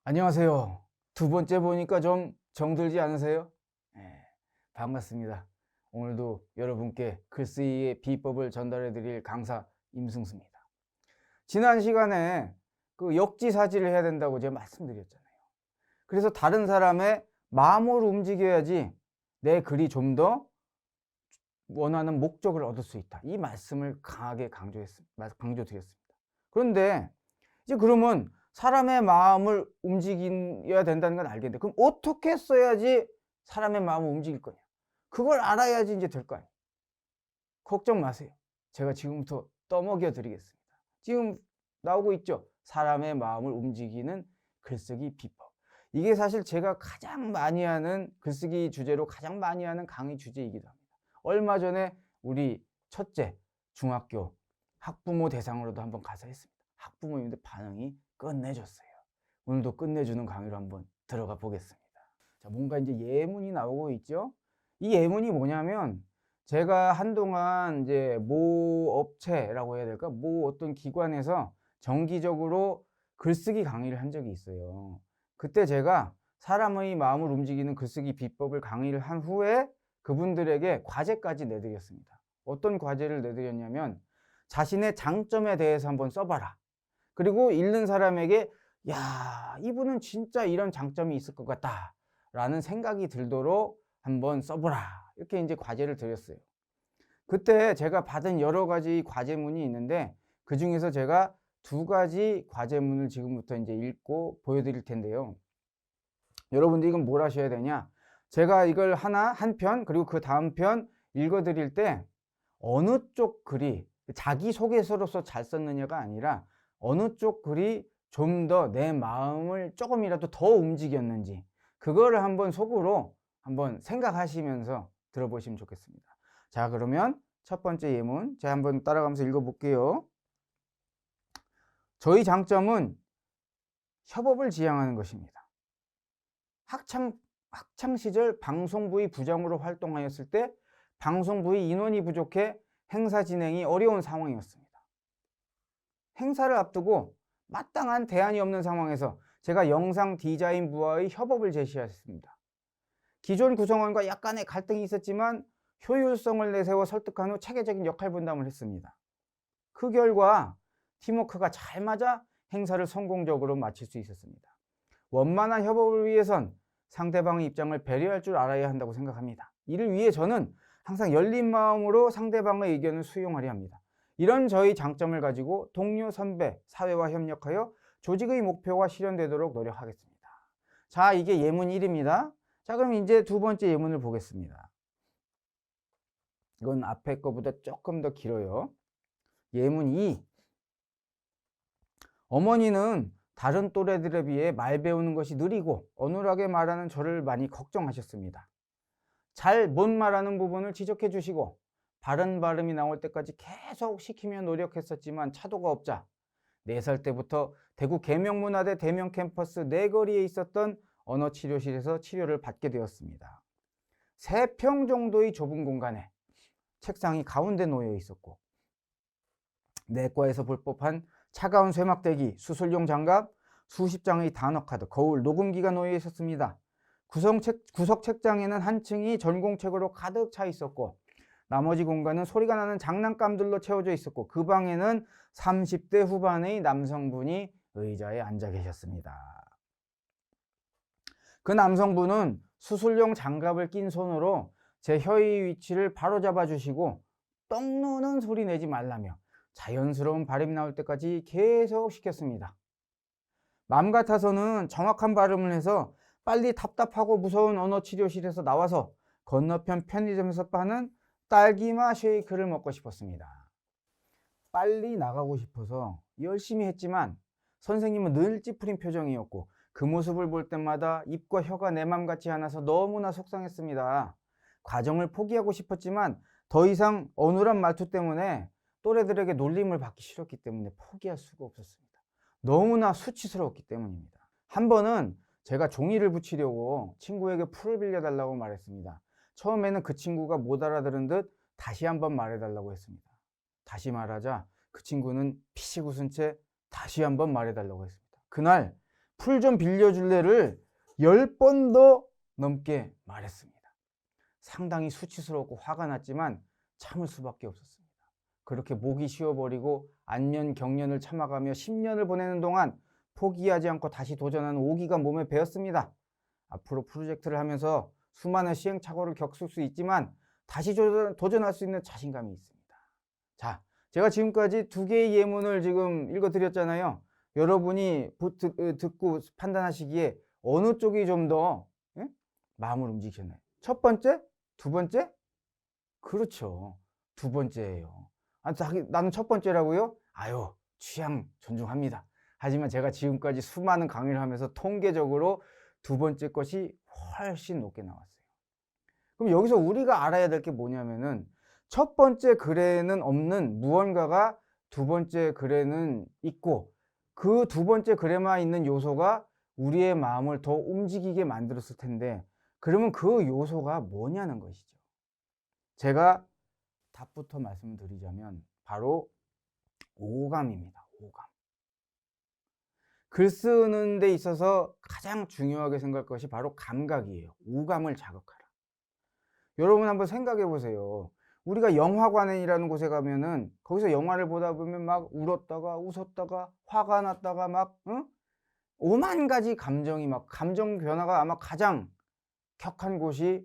안녕하세요. 두 번째 보니까 좀 정들지 않으세요? 네, 반갑습니다. 오늘도 여러분께 글쓰기의 비법을 전달해 드릴 강사 임승수입니다. 지난 시간에 그 역지사지를 해야 된다고 제가 말씀드렸잖아요. 그래서 다른 사람의 마음을 움직여야지 내 글이 좀 더 원하는 목적을 얻을 수 있다. 이 말씀을 강하게 강조드렸습니다. 그런데 이제 그러면 사람의 마음을 움직여야 된다는 건 알겠는데, 그럼 어떻게 써야지 사람의 마음을 움직일 거냐? 그걸 알아야지 이제 될 거 아니에요. 걱정 마세요. 제가 지금부터 떠먹여 드리겠습니다. 지금 나오고 있죠? 사람의 마음을 움직이는 글쓰기 비법. 이게 사실 제가 가장 많이 하는 글쓰기 주제로 가장 많이 하는 강의 주제이기도 합니다. 얼마 전에 우리 첫째 중학교 학부모 대상으로도 한번 가서 했습니다. 학부모님들 반응이 끝내줬어요. 오늘도 끝내주는 강의로 한번 들어가 보겠습니다. 자, 뭔가 이제 예문이 나오고 있죠. 이 예문이 뭐냐면, 제가 한동안 이제 모 업체라고 해야 될까? 모 어떤 기관에서 정기적으로 글쓰기 강의를 한 적이 있어요. 그때 제가 사람의 마음을 움직이는 글쓰기 비법을 강의를 한 후에 그분들에게 과제까지 내드렸습니다. 어떤 과제를 내드렸냐면, 자신의 장점에 대해서 한번 써봐라. 그리고 읽는 사람에게 야, 이분은 진짜 이런 장점이 있을 것 같다 라는 생각이 들도록 한번 써보라, 이렇게 이제 과제를 드렸어요. 그때 제가 받은 여러 가지 과제문이 있는데, 그 중에서 제가 두 가지 과제문을 지금부터 이제 읽고 보여드릴 텐데요. 여러분들 이건 뭘 하셔야 되냐? 제가 이걸 한 편, 그리고 그 다음 편 읽어드릴 때 어느 쪽 글이 자기소개서로서 잘 썼느냐가 아니라 어느 쪽 글이 좀 더 내 마음을 조금이라도 더 움직였는지, 그거를 한번 속으로 한번 생각하시면서 들어보시면 좋겠습니다. 자, 그러면 첫 번째 예문 제가 한번 따라가면서 읽어볼게요. 저희 장점은 협업을 지향하는 것입니다. 학창 시절 방송부의 부장으로 활동하였을 때 방송부의 인원이 부족해 행사 진행이 어려운 상황이었습니다. 행사를 앞두고 마땅한 대안이 없는 상황에서 제가 영상 디자인부와의 협업을 제시했습니다. 기존 구성원과 약간의 갈등이 있었지만 효율성을 내세워 설득한 후 체계적인 역할 분담을 했습니다. 그 결과 팀워크가 잘 맞아 행사를 성공적으로 마칠 수 있었습니다. 원만한 협업을 위해선 상대방의 입장을 배려할 줄 알아야 한다고 생각합니다. 이를 위해 저는 항상 열린 마음으로 상대방의 의견을 수용하려 합니다. 이런 저희 장점을 가지고 동료, 선배, 사회와 협력하여 조직의 목표가 실현되도록 노력하겠습니다. 자, 이게 예문 1입니다. 자, 그럼 이제 두 번째 예문을 보겠습니다. 이건 앞에 거보다 조금 더 길어요. 예문 2. 어머니는 다른 또래들에 비해 말 배우는 것이 느리고 어눌하게 말하는 저를 많이 걱정하셨습니다. 잘 못 말하는 부분을 지적해 주시고 바른 발음이 나올 때까지 계속 시키며 노력했었지만 차도가 없자 4살 때부터 대구 계명문화대 대명 캠퍼스 내거리에 있었던 언어치료실에서 치료를 받게 되었습니다. 3평 정도의 좁은 공간에 책상이 가운데 놓여 있었고, 내과에서 볼 법한 차가운 쇠막대기, 수술용 장갑, 수십 장의 단어카드, 거울, 녹음기가 놓여 있었습니다. 구석 책장에는 한 층이 전공책으로 가득 차 있었고, 나머지 공간은 소리가 나는 장난감들로 채워져 있었고, 그 방에는 30대 후반의 남성분이 의자에 앉아 계셨습니다. 그 남성분은 수술용 장갑을 낀 손으로 제 혀의 위치를 바로잡아 주시고 떡 노는 소리 내지 말라며 자연스러운 발음이 나올 때까지 계속 시켰습니다. 맘 같아서는 정확한 발음을 해서 빨리 답답하고 무서운 언어치료실에서 나와서 건너편 편의점에서 파는 딸기맛 쉐이크를 먹고 싶었습니다. 빨리 나가고 싶어서 열심히 했지만 선생님은 늘 찌푸린 표정이었고 그 모습을 볼 때마다 입과 혀가 내 맘 같지 않아서 너무나 속상했습니다. 과정을 포기하고 싶었지만 더 이상 어눌한 말투 때문에 또래들에게 놀림을 받기 싫었기 때문에 포기할 수가 없었습니다. 너무나 수치스러웠기 때문입니다. 한 번은 제가 종이를 붙이려고 친구에게 풀을 빌려달라고 말했습니다. 처음에는 그 친구가 못 알아들은 듯 다시 한번 말해달라고 했습니다. 다시 말하자 그 친구는 피식 웃은 채 다시 한번 말해달라고 했습니다. 그날 풀 좀 빌려줄래를 10번 더 넘게 말했습니다. 상당히 수치스럽고 화가 났지만 참을 수밖에 없었습니다. 그렇게 목이 쉬어버리고 안면 경련을 참아가며 10년을 보내는 동안 포기하지 않고 다시 도전하는 오기가 몸에 배었습니다. 앞으로 프로젝트를 하면서 수많은 시행착오를 겪을 수 있지만 다시 도전할 수 있는 자신감이 있습니다. 자, 제가 지금까지 2개의 예문을 지금 읽어드렸잖아요. 여러분이 듣고 판단하시기에 어느 쪽이 좀 더 마음을 움직이셨나요? 첫 번째? 두 번째? 그렇죠. 두 번째예요. 나는 첫 번째라고요? 아유, 취향 존중합니다. 하지만 제가 지금까지 수많은 강의를 하면서 통계적으로 두 번째 것이 훨씬 높게 나왔어요. 그럼 여기서 우리가 알아야 될 게 뭐냐면은 첫 번째 글에는 없는 무언가가 두 번째 글에는 있고 그 두 번째 글에만 있는 요소가 우리의 마음을 더 움직이게 만들었을 텐데 그러면 그 요소가 뭐냐는 것이죠. 제가 답부터 말씀드리자면 바로 오감입니다. 오감. 글 쓰는 데 있어서 가장 중요하게 생각할 것이 바로 감각이에요. 오감을 자극하라. 여러분 한번 생각해 보세요. 우리가 영화관이라는 곳에 가면은 거기서 영화를 보다 보면 막 울었다가 웃었다가 화가 났다가 막 오만 가지 감정이 막 감정 변화가 아마 가장 격한 곳이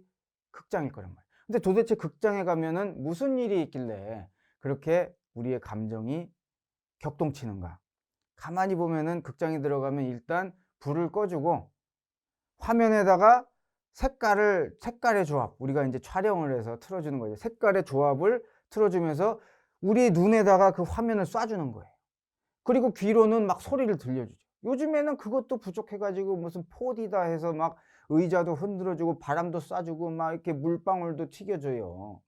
극장일 거란 말이에요. 근데 도대체 극장에 가면은 무슨 일이 있길래 그렇게 우리의 감정이 격동치는가? 가만히 보면은 극장에 들어가면 일단 불을 꺼주고 화면에다가 색깔의 조합, 우리가 이제 촬영을 해서 틀어주는 거죠. 색깔의 조합을 틀어주면서 우리 눈에다가 그 화면을 쏴주는 거예요. 그리고 귀로는 막 소리를 들려주죠. 요즘에는 그것도 부족해가지고 무슨 4D다 해서 막 의자도 흔들어주고 바람도 쏴주고 막 이렇게 물방울도 튀겨줘요.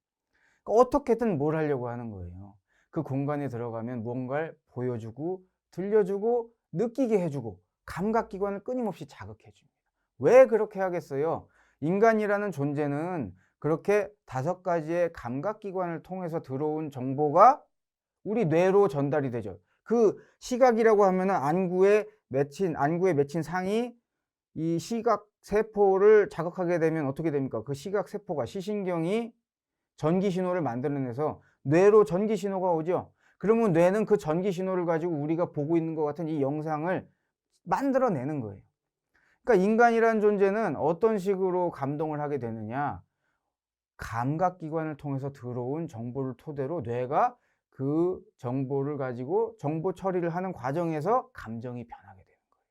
그러니까 어떻게든 뭘 하려고 하는 거예요. 그 공간에 들어가면 무언가를 보여주고 들려주고 느끼게 해주고 감각기관을 끊임없이 자극해줍니다. 왜 그렇게 하겠어요? 인간이라는 존재는 그렇게 5가지의 감각기관을 통해서 들어온 정보가 우리 뇌로 전달이 되죠. 그 시각이라고 하면은 안구에 맺힌 상이 이 시각 세포를 자극하게 되면 어떻게 됩니까? 그 시각 세포가 시신경이 전기 신호를 만들어내서 뇌로 전기 신호가 오죠. 그러면 뇌는 그 전기 신호를 가지고 우리가 보고 있는 것 같은 이 영상을 만들어내는 거예요. 그러니까 인간이라는 존재는 어떤 식으로 감동을 하게 되느냐? 감각기관을 통해서 들어온 정보를 토대로 뇌가 그 정보를 가지고 정보 처리를 하는 과정에서 감정이 변하게 되는 거예요.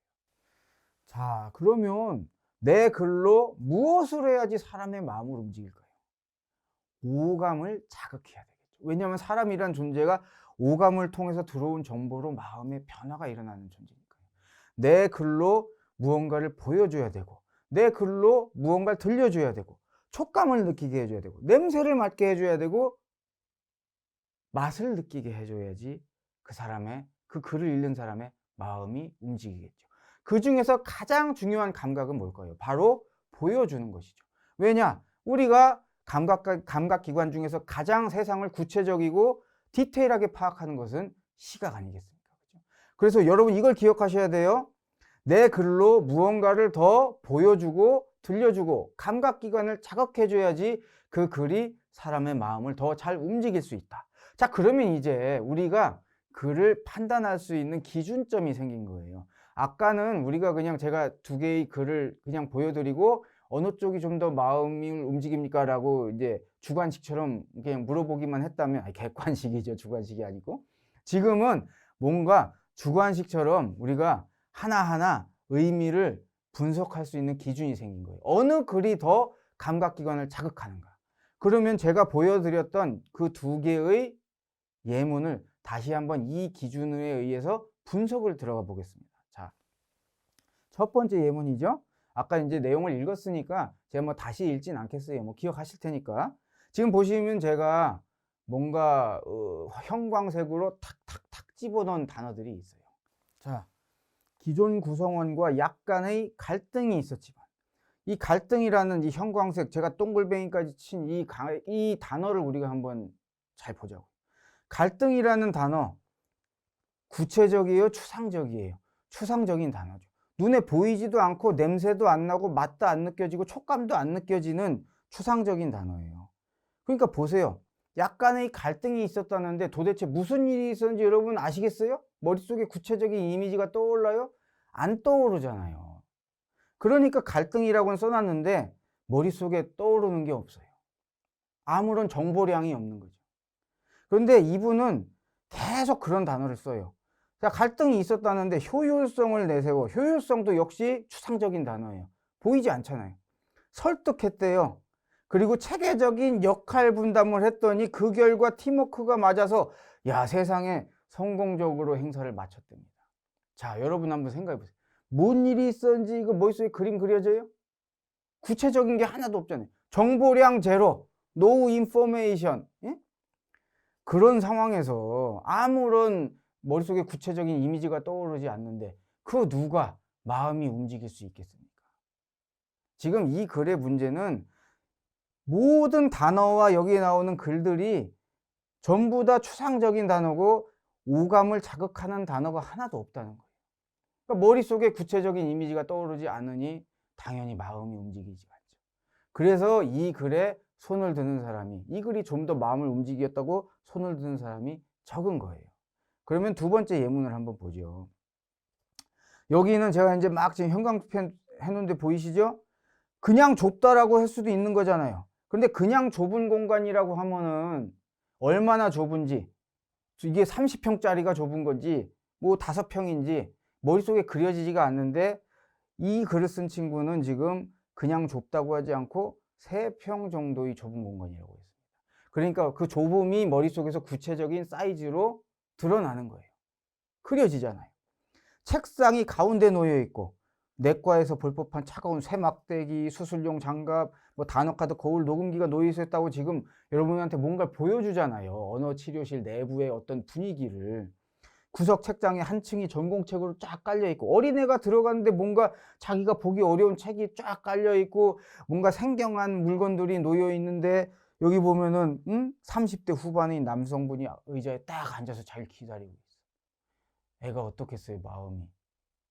자, 그러면 내 글로 무엇을 해야지 사람의 마음을 움직일까요? 오감을 자극해야 되겠죠. 왜냐하면 사람이란 존재가 오감을 통해서 들어온 정보로 마음의 변화가 일어나는 존재니까요. 내 글로 무언가를 보여줘야 되고 내 글로 무언가를 들려줘야 되고 촉감을 느끼게 해줘야 되고 냄새를 맡게 해줘야 되고 맛을 느끼게 해줘야지 그 글을 읽는 사람의 마음이 움직이겠죠. 그 중에서 가장 중요한 감각은 뭘까요? 바로 보여주는 것이죠. 왜냐? 우리가 감각기관 중에서 가장 세상을 구체적이고 디테일하게 파악하는 것은 시각 아니겠습니까? 그래서 여러분 이걸 기억하셔야 돼요. 내 글로 무언가를 더 보여주고 들려주고 감각기관을 자극해줘야지 그 글이 사람의 마음을 더 잘 움직일 수 있다. 자, 그러면 이제 우리가 글을 판단할 수 있는 기준점이 생긴 거예요. 아까는 우리가 그냥 제가 2개의 글을 그냥 보여드리고 어느 쪽이 좀 더 마음을 움직입니까? 라고 이제 주관식처럼 그냥 물어보기만 했다면, 객관식이죠. 주관식이 아니고. 지금은 뭔가 주관식처럼 우리가 하나하나 의미를 분석할 수 있는 기준이 생긴 거예요. 어느 글이 더 감각기관을 자극하는가. 그러면 제가 보여드렸던 그 2개의 예문을 다시 한번 이 기준에 의해서 분석을 들어가 보겠습니다. 자, 첫 번째 예문이죠. 아까 이제 내용을 읽었으니까 제가 뭐 다시 읽진 않겠어요. 뭐 기억하실 테니까. 지금 보시면 제가 뭔가 형광색으로 탁탁탁 집어넣은 단어들이 있어요. 자, 기존 구성원과 약간의 갈등이 있었지만 이 갈등이라는 이 형광색, 제가 동글뱅이까지 친 이 단어를 우리가 한번 잘 보자고. 갈등이라는 단어 구체적이에요, 추상적이에요? 추상적인 단어죠. 눈에 보이지도 않고 냄새도 안 나고 맛도 안 느껴지고 촉감도 안 느껴지는 추상적인 단어예요. 그러니까 보세요. 약간의 갈등이 있었다는데 도대체 무슨 일이 있었는지 여러분 아시겠어요? 머릿속에 구체적인 이미지가 떠올라요? 안 떠오르잖아요. 그러니까 갈등이라고는 써놨는데 머릿속에 떠오르는 게 없어요. 아무런 정보량이 없는 거죠. 그런데 이분은 계속 그런 단어를 써요. 자, 갈등이 있었다는데 효율성을 내세워. 효율성도 역시 추상적인 단어예요. 보이지 않잖아요. 설득했대요. 그리고 체계적인 역할 분담을 했더니 그 결과 팀워크가 맞아서 야, 세상에 성공적으로 행사를 마쳤답니다. 자, 여러분 한번 생각해 보세요. 뭔 일이 있었는지 이거 머릿속에 그림 그려져요? 구체적인 게 하나도 없잖아요. 정보량 제로, no information. 예? 그런 상황에서 아무런 머릿속에 구체적인 이미지가 떠오르지 않는데 그 누가 마음이 움직일 수 있겠습니까? 지금 이 글의 문제는 모든 단어와 여기에 나오는 글들이 전부 다 추상적인 단어고 오감을 자극하는 단어가 하나도 없다는 거예요. 그러니까 머릿속에 구체적인 이미지가 떠오르지 않으니 당연히 마음이 움직이지 않죠. 그래서 이 글에 손을 드는 사람이, 이 글이 좀 더 마음을 움직였다고 손을 드는 사람이 적은 거예요. 그러면 두 번째 예문을 한번 보죠. 여기는 제가 이제 막 지금 형광펜 해놓은데 보이시죠? 그냥 좁다라고 할 수도 있는 거잖아요. 근데 그냥 좁은 공간이라고 하면은 얼마나 좁은지, 이게 30평짜리가 좁은 건지 뭐 5평인지 머릿속에 그려지지가 않는데 이 글을 쓴 친구는 지금 그냥 좁다고 하지 않고 3평 정도의 좁은 공간이라고 했습니다. 그러니까 그 좁음이 머릿속에서 구체적인 사이즈로 드러나는 거예요. 그려지잖아요. 책상이 가운데 놓여 있고 내과에서 볼 법한 차가운 쇠막대기, 수술용 장갑, 뭐 단어카드, 거울 녹음기가 놓여 있었다고 지금 여러분한테 뭔가를 보여주잖아요. 언어치료실 내부의 어떤 분위기를. 구석 책장에 한 층이 전공책으로 쫙 깔려 있고 어린애가 들어갔는데 뭔가 자기가 보기 어려운 책이 쫙 깔려 있고 뭔가 생경한 물건들이 놓여 있는데 여기 보면은 30대 후반의 남성분이 의자에 딱 앉아서 잘 기다리고 있어. 애가 어떻겠어요, 마음이.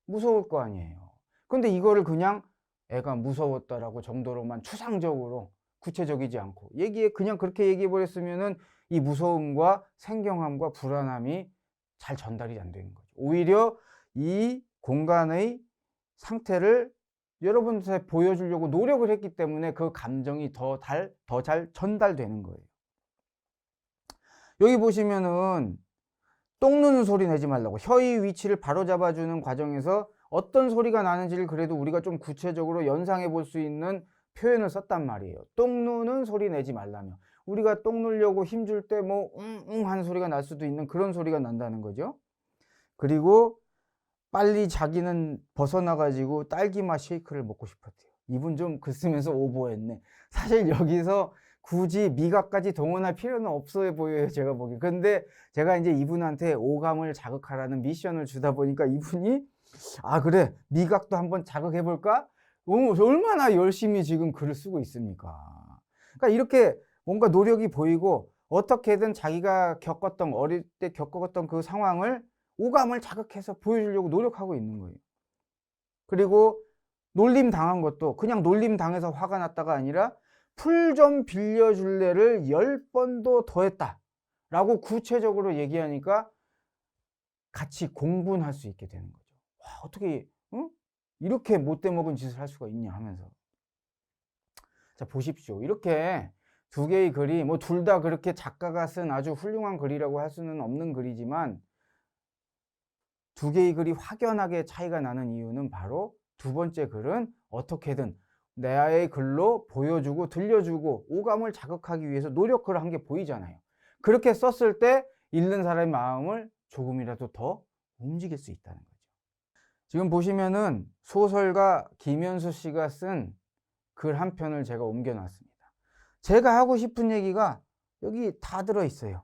무서울 거 아니에요. 근데 이거를 그냥 애가 무서웠다라고 정도로만 추상적으로 구체적이지 않고 그냥 그렇게 얘기해 버렸으면은 이 무서움과 생경함과 불안함이 잘 전달이 안 되는 거죠. 오히려 이 공간의 상태를 여러분한테 보여주려고 노력을 했기 때문에 그 감정이 더 잘 전달되는 거예요. 여기 보시면은 똥 누는 소리 내지 말라고 혀의 위치를 바로잡아주는 과정에서 어떤 소리가 나는지를 그래도 우리가 좀 구체적으로 연상해 볼 수 있는 표현을 썼단 말이에요. 똥 누는 소리 내지 말라며. 우리가 똥 누려고 힘줄 때 뭐 하는 소리가 날 수도 있는 그런 소리가 난다는 거죠. 그리고 빨리 자기는 벗어나가지고 딸기맛 쉐이크를 먹고 싶었대요. 이분 좀 글 쓰면서 오버했네. 사실 여기서 굳이 미각까지 동원할 필요는 없어 보여요, 제가 보기. 근데 제가 이제 이분한테 오감을 자극하라는 미션을 주다 보니까 이분이 아, 그래, 미각도 한번 자극해 볼까? 얼마나 열심히 지금 글을 쓰고 있습니까? 그러니까 이렇게 뭔가 노력이 보이고 어떻게든 자기가 어릴 때 겪었던 그 상황을 오감을 자극해서 보여주려고 노력하고 있는 거예요. 그리고 놀림 당한 것도 그냥 놀림 당해서 화가 났다가 아니라 풀 좀 빌려줄래를 10번도 더 했다 라고 구체적으로 얘기하니까 같이 공분할 수 있게 되는 거죠. 와, 어떻게 이렇게 못돼 먹은 짓을 할 수가 있냐 하면서. 자, 보십시오. 이렇게 두 개의 글이 뭐 둘 다 그렇게 작가가 쓴 아주 훌륭한 글이라고 할 수는 없는 글이지만 두 개의 글이 확연하게 차이가 나는 이유는 바로 두 번째 글은 어떻게든 나의 글로 보여주고 들려주고 오감을 자극하기 위해서 노력을 한 게 보이잖아요. 그렇게 썼을 때 읽는 사람의 마음을 조금이라도 더 움직일 수 있다는 거죠. 지금 보시면은 소설가 김현수 씨가 쓴 글 한 편을 제가 옮겨놨습니다. 제가 하고 싶은 얘기가 여기 다 들어있어요.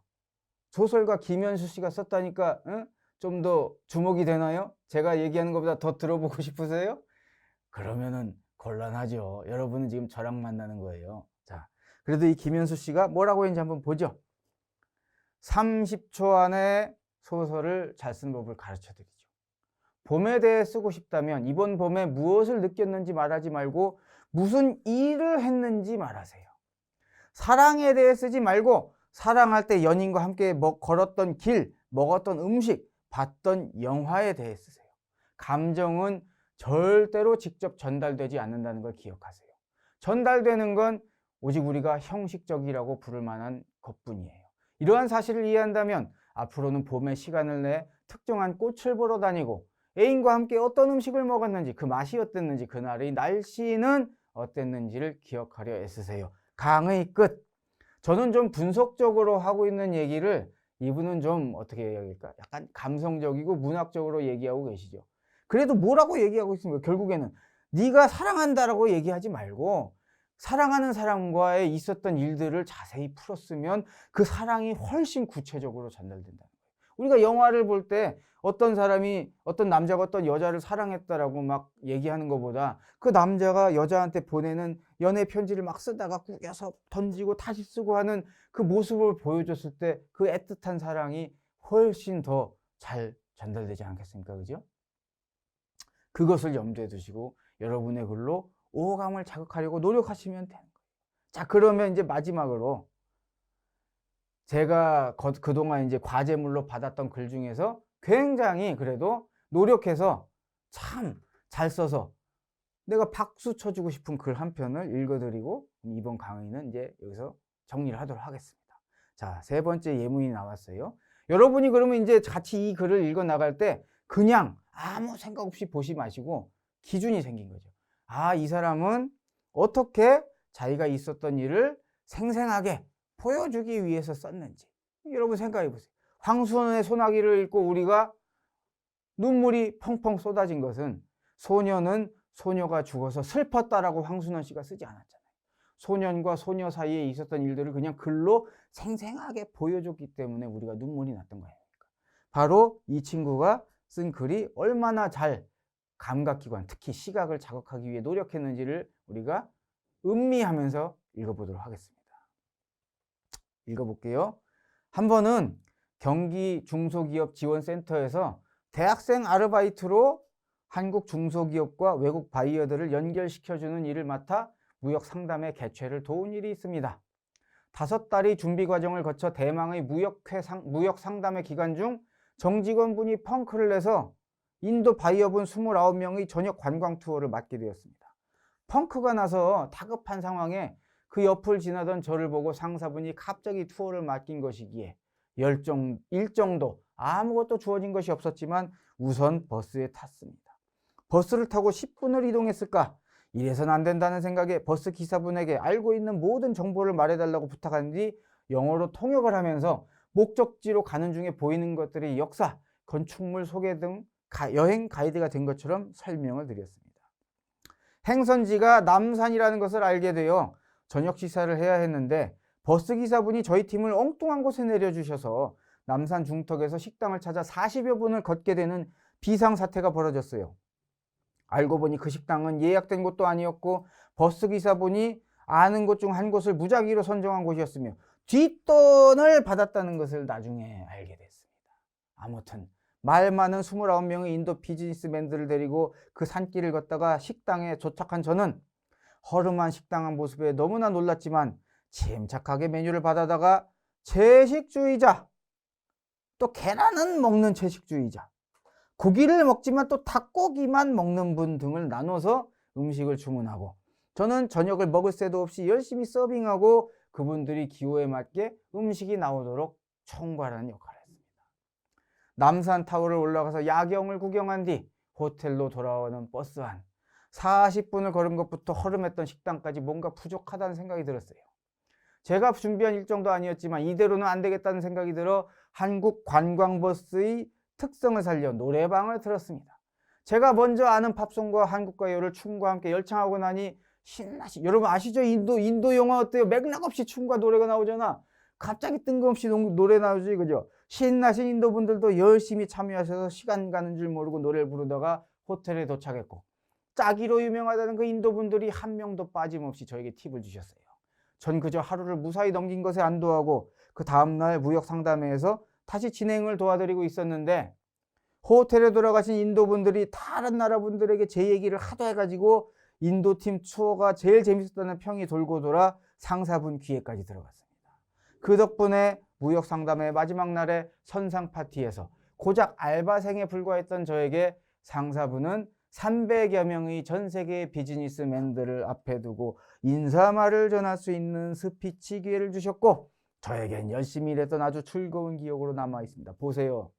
소설가 김현수 씨가 썼다니까 좀 더 주목이 되나요? 제가 얘기하는 것보다 더 들어보고 싶으세요? 그러면은 곤란하죠. 여러분은 지금 저랑 만나는 거예요. 자, 그래도 이 김현수 씨가 뭐라고 했는지 한번 보죠. 30초 안에 소설을 잘 쓰는 법을 가르쳐 드리죠. 봄에 대해 쓰고 싶다면 이번 봄에 무엇을 느꼈는지 말하지 말고 무슨 일을 했는지 말하세요. 사랑에 대해 쓰지 말고 사랑할 때 연인과 함께 걸었던 길, 먹었던 음식, 봤던 영화에 대해 쓰세요. 감정은 절대로 직접 전달되지 않는다는 걸 기억하세요. 전달되는 건 오직 우리가 형식적이라고 부를 만한 것뿐이에요. 이러한 사실을 이해한다면 앞으로는 봄에 시간을 내 특정한 꽃을 보러 다니고 애인과 함께 어떤 음식을 먹었는지, 그 맛이 어땠는지, 그날의 날씨는 어땠는지를 기억하려 애쓰세요. 강의 끝. 저는 좀 분석적으로 하고 있는 얘기를 이분은 좀 어떻게 얘기할까? 약간 감성적이고 문학적으로 얘기하고 계시죠. 그래도 뭐라고 얘기하고 있습니까? 결국에는 네가 사랑한다라고 얘기하지 말고 사랑하는 사람과의 있었던 일들을 자세히 풀었으면 그 사랑이 훨씬 구체적으로 전달된다는 거예요. 우리가 영화를 볼 때 어떤 사람이 어떤 남자가 어떤 여자를 사랑했다라고 막 얘기하는 것보다 그 남자가 여자한테 보내는 연애 편지를 막 쓰다가 구겨서 던지고 다시 쓰고 하는 그 모습을 보여줬을 때 그 애틋한 사랑이 훨씬 더 잘 전달되지 않겠습니까? 그죠? 그것을 염두에 두시고 여러분의 글로 오감을 자극하려고 노력하시면 되는 거예요. 자, 그러면 이제 마지막으로 제가 그동안 이제 과제물로 받았던 글 중에서 굉장히 그래도 노력해서 참 잘 써서 내가 박수 쳐주고 싶은 글 한 편을 읽어드리고 이번 강의는 이제 여기서 정리를 하도록 하겠습니다. 자, 세 번째 예문이 나왔어요. 여러분이 그러면 이제 같이 이 글을 읽어 나갈 때 그냥 아무 생각 없이 보지 마시고 기준이 생긴 거죠. 아, 이 사람은 어떻게 자기가 있었던 일을 생생하게 보여주기 위해서 썼는지 여러분 생각해 보세요. 황순의 소나기를 읽고 우리가 눈물이 펑펑 쏟아진 것은 소녀는 소녀가 죽어서 슬펐다라고 황순원 씨가 쓰지 않았잖아요. 소년과 소녀 사이에 있었던 일들을 그냥 글로 생생하게 보여줬기 때문에 우리가 눈물이 났던 거예요. 바로 이 친구가 쓴 글이 얼마나 잘 감각기관, 특히 시각을 자극하기 위해 노력했는지를 우리가 음미하면서 읽어보도록 하겠습니다. 읽어볼게요. 한 번은 경기 중소기업지원센터에서 대학생 아르바이트로 한국 중소기업과 외국 바이어들을 연결시켜주는 일을 맡아 무역 상담회 개최를 도운 일이 있습니다. 5달의 준비 과정을 거쳐 대망의 무역 상담회 기간 중 정직원분이 펑크를 내서 인도 바이어분 29명의 저녁 관광 투어를 맡게 되었습니다. 펑크가 나서 다급한 상황에 그 옆을 지나던 저를 보고 상사분이 갑자기 투어를 맡긴 것이기에 일정도 아무것도 주어진 것이 없었지만 우선 버스에 탔습니다. 버스를 타고 10분을 이동했을까? 이래선 안 된다는 생각에 버스 기사분에게 알고 있는 모든 정보를 말해달라고 부탁한 뒤 영어로 통역을 하면서 목적지로 가는 중에 보이는 것들이 역사, 건축물 소개 등 여행 가이드가 된 것처럼 설명을 드렸습니다. 행선지가 남산이라는 것을 알게 되어 저녁 식사를 해야 했는데 버스 기사분이 저희 팀을 엉뚱한 곳에 내려주셔서 남산 중턱에서 식당을 찾아 40여 분을 걷게 되는 비상사태가 벌어졌어요. 알고 보니 그 식당은 예약된 곳도 아니었고 버스 기사분이 아는 곳 중 한 곳을 무작위로 선정한 곳이었으며 뒷돈을 받았다는 것을 나중에 알게 됐습니다. 아무튼 말 많은 29명의 인도 비즈니스맨들을 데리고 그 산길을 걷다가 식당에 도착한 저는 허름한 식당 모습에 너무나 놀랐지만 침착하게 메뉴를 받아다가 채식주의자, 또 계란은 먹는 채식주의자, 고기를 먹지만 또 닭고기만 먹는 분 등을 나눠서 음식을 주문하고 저는 저녁을 먹을 새도 없이 열심히 서빙하고 그분들이 기호에 맞게 음식이 나오도록 총괄하는 역할을 했습니다. 남산타워를 올라가서 야경을 구경한 뒤 호텔로 돌아오는 버스 안 40분을 걸은 것부터 허름했던 식당까지 뭔가 부족하다는 생각이 들었어요. 제가 준비한 일정도 아니었지만 이대로는 안 되겠다는 생각이 들어 한국 관광버스의 특성을 살려 노래방을 틀었습니다. 제가 먼저 아는 팝송과 한국가요를 춤과 함께 열창하고 나니 신나시, 여러분 아시죠? 인도 영화 어때요? 맥락 없이 춤과 노래가 나오잖아. 갑자기 뜬금없이 노래 나오지, 그죠? 신나신 인도분들도 열심히 참여하셔서 시간 가는 줄 모르고 노래를 부르다가 호텔에 도착했고 짜기로 유명하다는 그 인도분들이 한 명도 빠짐없이 저에게 팁을 주셨어요. 전 그저 하루를 무사히 넘긴 것에 안도하고 그 다음날 무역상담회에서 다시 진행을 도와드리고 있었는데 호텔에 돌아가신 인도분들이 다른 나라 분들에게 제 얘기를 하도 해가지고 인도팀 투어가 제일 재밌었다는 평이 돌고 돌아 상사분 귀에까지 들어갔습니다. 그 덕분에 무역 상담의 마지막 날에 선상 파티에서 고작 알바생에 불과했던 저에게 상사분은 300여 명의 전 세계 비즈니스맨들을 앞에 두고 인사말을 전할 수 있는 스피치 기회를 주셨고, 저에겐 열심히 일했던 아주 즐거운 기억으로 남아 있습니다. 보세요.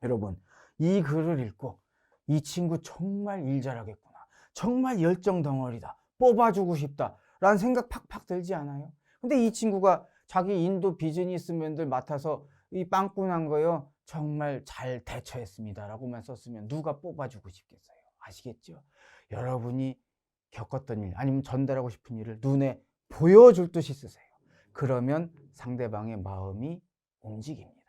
여러분, 이 글을 읽고 이 친구 정말 일 잘하겠구나, 정말 열정 덩어리다, 뽑아주고 싶다 라는 생각 팍팍 들지 않아요? 근데 이 친구가 자기 인도 비즈니스맨들 맡아서 이 빵꾸난 거요, 정말 잘 대처했습니다 라고만 썼으면 누가 뽑아주고 싶겠어요? 아시겠죠? 여러분이 겪었던 일 아니면 전달하고 싶은 일을 눈에 보여줄 듯이 쓰세요. 그러면 상대방의 마음이 움직입니다.